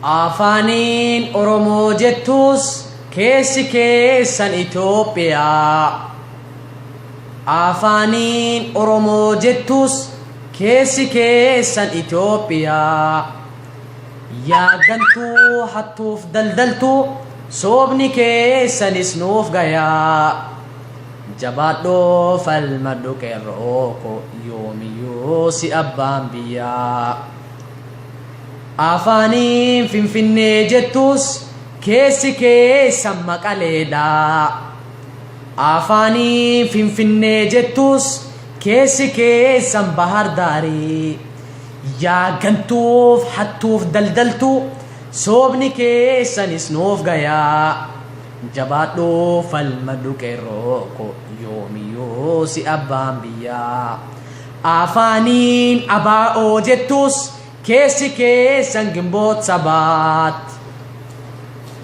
Afaniin Oromoo jettus keessi keessan Itoophiyaa. Afaniin Oromoo jettus keessi keessan Itoophiyaa. Yaagantuu hattuuf daldaltuu soobni keessanis nuuf gayaa. Jabaadhoo falmadhu qeerroo ko yoomiyyuu si abbaan biyyaa. Afaniin Finfinnee jettus keessi keessan Maqaleedha. Afaniin Finfinnee jettus keessi keessan Bahar Daarii. Yaagantuuf hattuuf daldaltuu soobni keessanis nuuf gayaa. Jabaadhoo falmadhu qeerroo ko yoomiyyuu si abbaan biyyaa. Afaniin ABO jettus keessi keessan Gimboot Sabaat.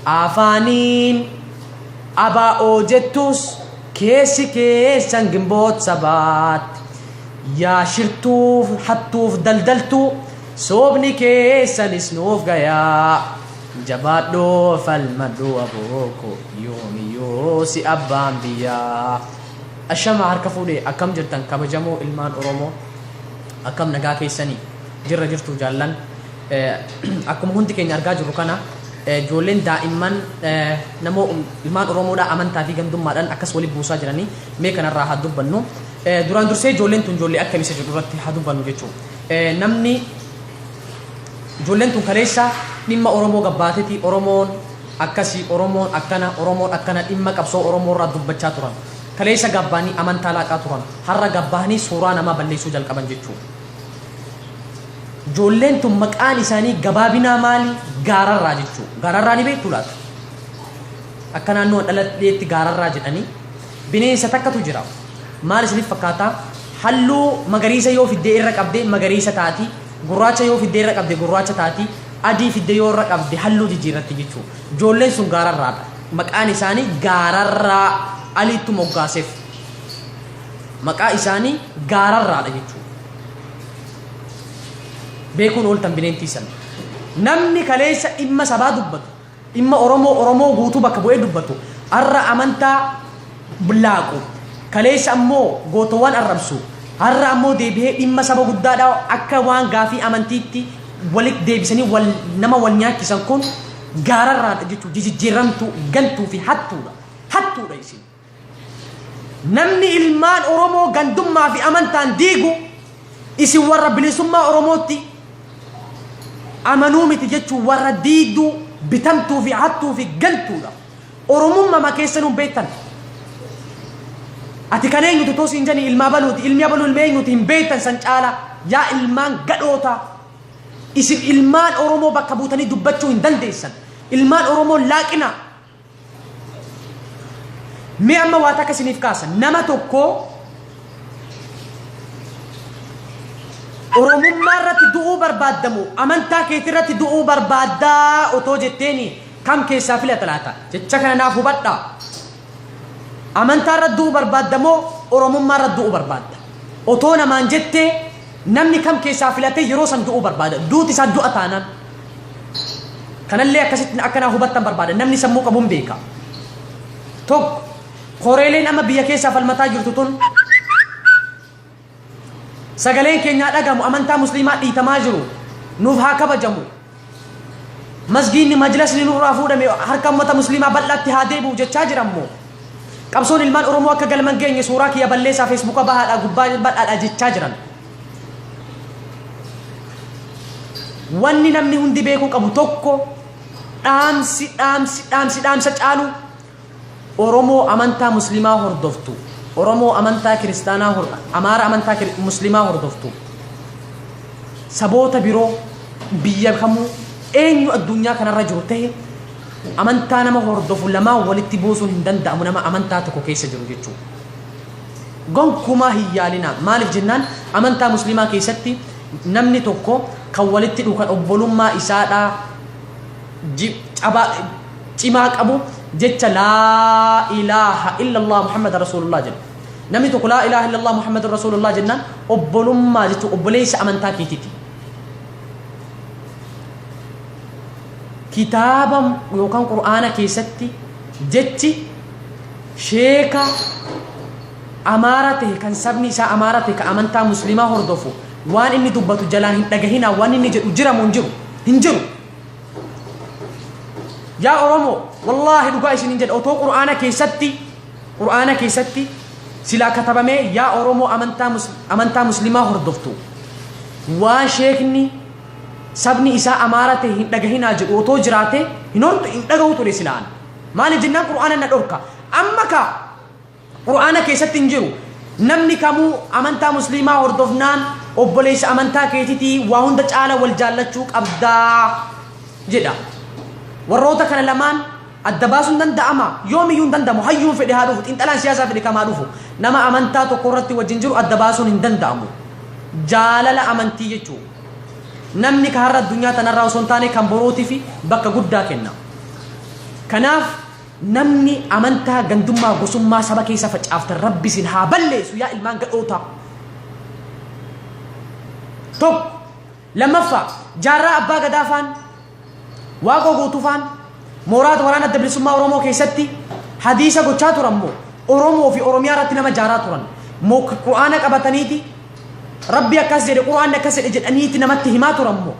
Afaniin ABO jettus keessi keessan Gimboot Sabaat. Yaa shirtuuf hattuuf daldaltuu soobni keessanis nuuf gayaa. Jabaadhoo falmadhu abooko yoomiyyuu si abbaan biyyaa. Ashama harka fuudhee akkam jirtan kabajamoo ilmaan Oromoo, akkam nagaa keessanii jirra jirtu jaallan. Akkuma hundi keenya argaa jirru kana ijoolleen daa'imman namoo ilmaan Oromoodhaa amantaa fi gandummaadhaan akkas waliin buusaa jiranii mee kanarraa haa dubbannu. Duraan dursee ijoolleen tun ijoollee akkamisa jedhu irratti haa dubbannu jechuudha. Namni ijoolleen tun kaleessa dhimma Oromoo gabbaateeti. Oromoon akkasii, Oromoon akkana dhimma qabsoo Oromoo irraa dubbachaa turan. Kaleessa gabbaanii amantaa laaqaa turan. Har'a gabbaanii suuraa namaa balleessuu jalqaban jechuudha. Ijoolleen tun maqaan isaanii gabaabinaa maali? Gaararraa jechuudha. Gaararraa ni beektu laata? Akka naannoo dhaladheetti gaararraa jedhanii bineensa takkatu jira. Maal isiniif fakkaata? Halluu magariisa yoo fiddee irra qabde magariisa taati. Gurraacha yoo fiddee irra qabde gurraacha taati. Adii fiddee yoo irra qabde halluu jijjiirratti jechuudha. Ijoolleen sun gaararraadha. Maqaan isaanii gaararraa aliitu moggaaseef. Maqaa isaanii gaararraadha jechuudha. Beekuun ooltan bineentii sana. Namni kaleessa dhimma sabaa dubbatu, dhimma Oromoo guutuu bakka bu'ee dubbatu, har'a amantaa bullaaqu, kaleessa ammoo gootowwan arrabsu, har'a ammoo deebi'ee dhimma saba guddaadhaa akka waan gaafii amantiitti walitti deebisanii nama wal nyaachisan kun gaararraadha jechuudha. Jijjiiramtuu, gantuu fi hattuudha. Hattuudha isin. Namni ilmaan Oromoo gandummaa fi amantaan diigu isin warra bilisummaa Oromootti amanuu miti jechuun warra diigduu, bitamtuu fi hattuu fi gantuudha. Oromummaa keessa nuun beektan. Ati kan eenyutu toos hin jani ilmaa baluuti, ilmi abaluu ilma eenyuti hin beektan san caala. Yaa ilmaan gadhoota. Isin ilmaan Oromoo bakka buutanii dubbachuu hin dandeessan. Ilmaan Oromoo laaqina. Mee amma waa takka isiniif kaasa. Nama tokko Oromummaa irratti du'uu barbaaddamu, amantaa keetii irratti du'uu barbaaddaa otoo jetteeni kam keessaa filata laata? Jecha kana naaf hubadhaa. Amantaa irratti du'uu barbaaddamoo Oromummaa irratti du'uu barbaadda? Otoo namaan jettee namni kam keessaa filatee yeroo san du'uu barbaada? Duuti isaa du'a taanaan. Kanallee akkasitti akka naaf hubattan barbaada. Namni sammuu qabuun beeka. Tokko koreeleen amma biyya keessaa falmataa jirtu tun sagaleen keenyaa dhagamu, amantaa musliimaa dhiitamaa jiru nuuf haa kabajamu. Masgiinni majlisni nurraa fuudhame harka ummata musliimaa bal'aatti haa deebi'u jechaa jirammoo. Qabsoon ilmaan Oromoo akka galman geenye suuraa kiyya balleessaa feesbuuka bahaadhaa gubbaa badhaadhaa jechaa jiran. Wanni namni hundi beekuu qabu tokko dhaamsa caalu Oromoo amantaa musliimaa hordoftu, Oromoo amantaa kiristaanaa hordoftu, Amaara amantaa musliimaa hordoftu, saboota biroo biyya kamuu eenyu addunyaa kanarra jiru ta'e amantaa nama hordofu lamaan walitti buusuun hin danda'amu nama amantaa tokko keessa jiru jechuudha. Gonkumaa hin yaalina. Maaliif jennaan amantaa musliimaa keessatti namni tokko kan walitti dhukan obbolummaa isaadhaa cimaa qabu jecha laa ilaaha illallah Muhammad Rasulullah jedhu. Namni tokko laa ilaaha illallah Muhammad Rasulullah jennaan obbolummaa jechuun obboleessa amantaa keetiiti. kitaaba yookaan qur'aana keessatti jechi sheeka amaara ta'e kan sabni isaa amaara ta'e kan amantaa muslimaa hordofu waan inni dubbatu jalaan hin dhagahinaa waan inni jedhu jiramu hin jiru yaa oromoo wallaahi dhugaa isin jedha otoo qur'aana keessatti silaa katabamee yaa oromoo amantaa muslimaa hordoftu waan sheekni sabni isaa amaara ta'e hin dhagahinaa jedhu otoo jiraate hin dhagahu ture silaan maaliif jennaan qur'aana na dhorka amma ka qur'aana keessatti hin jiru namni kamuu amantaa muslimaa hordofnaan obboleessa amantaa keetitii waa hunda caala wal jaallachuu qabdaa jedha warroota kana lamaan adda baasuun danda'ama yoomiyyuu hin danda'amu hayyuun fedhe haa dhufu xiinxalaan siyaasaa fedhe kamaa dhufu nama amantaa tokko irratti wajjin jiru adda baasuun hin danda'amu jaalala amantii jechuu namni ka har'a addunyaa tanarraa osoo hin taane kan borootii fi bakka guddaa kenna kanaaf namni amantaa gandummaa gosummaa saba keessa facaaftan rabbi sin haa balleessu yaa ilmaan gadhoota tokko lammaffaa jaarraa abbaa gadaafaan waaqoo guutuufaan mooraa waraana adda bilisummaa oromoo keessatti hadiisa gochaa turan moo oromoo fi oromiyaa irratti nama jaaraa turan moo qur'aana qabataniiti rabbi akkas jedhe qur'aanni akkas jedhe jedhaniiti namatti himaa turan moo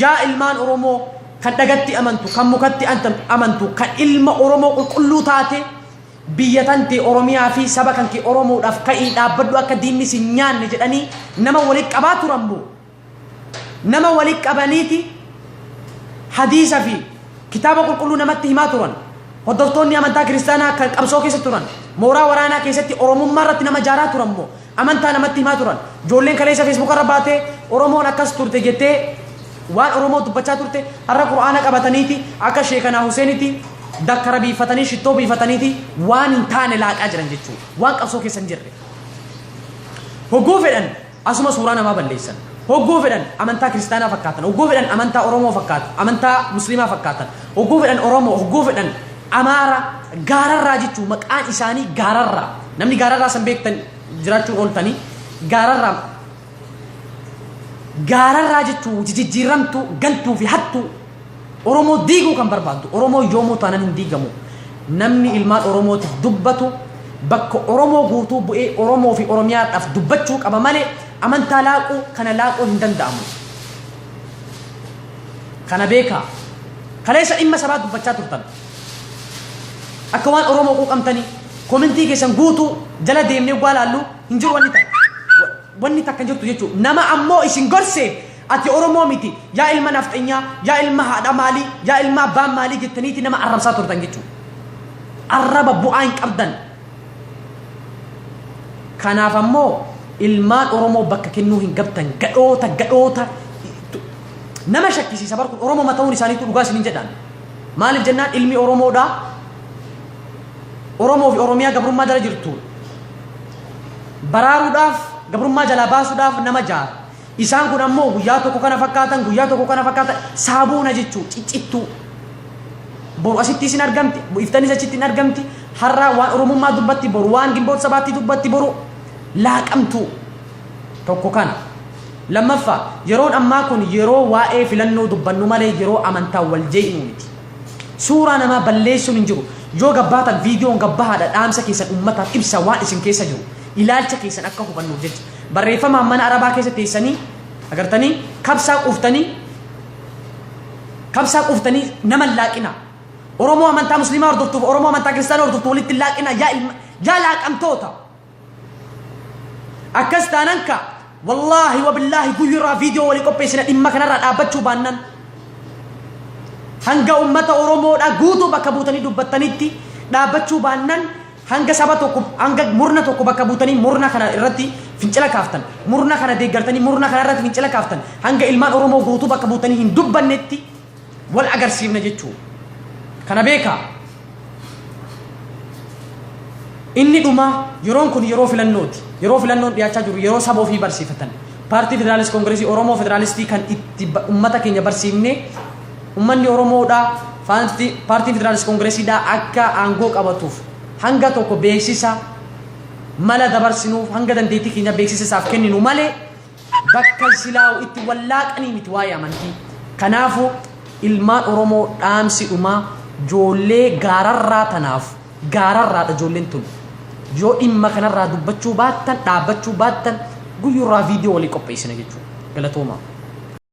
yaa ilmaan oromoo kan dhagatti amantu kan mukatti amantu kan ilma oromoo qulqulluu taate biyya tante oromiyaa fi saba kan kee oromoodhaaf ka'ii dhaabbadhu akka diinni si nyaanne jedhanii nama walitti qabaa turan moo nama walitti qabaniiti hadiisa fi kitaaba qulqulluu namatti himaa turan hordoftoonni amantaa kiristaanaa kan qabsoo keessa turan mooraa waraanaa keessatti oromummaa irratti nama jaaraa turan moo amantaa namatti himaa turan ijoolleen kaleessa feesbuuk irra baatee oromoon akkas turte jettee waan oromoo dubbachaa turte har'a qur'aana qabataniiti akka sheekanaa huseeniiti dakkara biifatanii shittoo biifataniiti waan hin taane laaqaa jiran jechuudha waan qabsoo keessa hin jirre hogguu fedhan asuma suuraa namaa balleessan hogguu fedhan amantaa kiristaanaa fakkaatan hogguu fedhan amantaa oromoo fakkaatan amantaa muslimaa fakkaatan hogguu fedhan oromoo hogguu fedhan amaara gaararraa jechuu maqaan isaanii gaararraa namni gaararraa san beektan jiraachuun ooltanii gaararraa jechuu jijjiiramtu galtuu fi hattuu oromoo diiguu kan barbaaddu oromoo yoomuu taanan hin diigamu namni ilmaan oromootiif dubbatu bakka oromoo guutuu bu'ee oromoo fi oromiyaadhaaf dubbachuu qaba malee amantaa laaquu kana laaquu hin danda'amu kana beekaa kaleessa dhimma sabaa dubbachaa turtan akka waan oromoo quuqamtanii komintii keessan guutuu jala deemnee gwaalaallu hin jiru wanni takka hin jirtu jechuudha nama ammoo isin gorsee ati oromoo miti yaa ilma nafxenyaa yaa ilma haadha maalii yaa ilma abbaan maalii jettaniiti nama arrabsaa turtan jechuudha arraba bu'aa hin qabdan kanaaf ammoo ilmaan oromoo bakka kennuu hin qabdan gadhoota nama shakkisiisa barkuun oromoo mata'uun isaaniitu dhugaa isiniin jedhan maaliif jennaan ilmi oromoodhaa oromoo fi oromiyaa gabrummaa jala jirtu baraaruudhaaf gabrummaa jalaa baasuudhaaf nama jaara isaan kun ammoo guyyaa tokko kana fakkaatan saabuuna jechuu ciccittuu boru asitti isin argamti iftanis achitti hin argamti har'a waan oromummaa dubbatti boru waan gimboota sabaatti dubbatti boru laaqamtu tokko kana lammaffaa yeroon ammaa kun yeroo waa'ee filannoo dubbannu malee yeroo amantaa wal jee'inu miti suuraa namaa balleessuun hin jiru yoo gabbaatan viidiyoon gabbahaadha dhaamsa keessan ummataaf ibsa waan isin keessa jiru ilaalcha keessan akka hubannuuf jecha barreeffamaan mana arabaa keessa teessanii agartanii kabsaa quuftanii nama laaqina oromoo amantaa muslimaa hordoftuuf oromoo amantaa kiristaanaa hordoftu walitti laaqina yaa laaqamtoota akkas taananka wallaahi wabillaahi guyyirraa viidiyoo walii qopheessina dhimma kanarraa dhaabbachuu baannan hanga ummata oromoodhaa guutuu bakka buutanii dubbattanitti dhaabbachuu baannan hanga saba tokko hanga murna tokko bakka buutanii murna kana irratti fincila kaaftan murna kana deeggartanii murna kana irratti fincila kaaftan hanga ilmaan oromoo guutuu bakka buutanii hin dubbannetti wal agarsiifna jechuudha kana beekaa inni dhuma yeroon kun yeroo filannooti yeroo filannoon dhiyaachaa jiru yeroo saba ofii barsiifatan paartii federaalist koongireesii oromoo federaalistii kan itti ummata keenya barsiifne ummanni oromoodhaa paartii federaalist koongireesiidhaa akka aangoo qabatuuf hanga tokko beeksisa mala dabarsinuuf hanga dandeettii keenya beeksisa isaaf kenninu malee bakka silaa itti wallaaqanii miti waa'ee amantii kanaafu ilmaan Oromoo dhaamsi dhumaa ijoollee gaararraa tanaaf gaararraadha ijoolleen tun yoo dhimma kanarraa dubbachuu baattan dhaabbachuu baattan guyyurraa viidiyoo walii qopheessina jechuudha galatooma.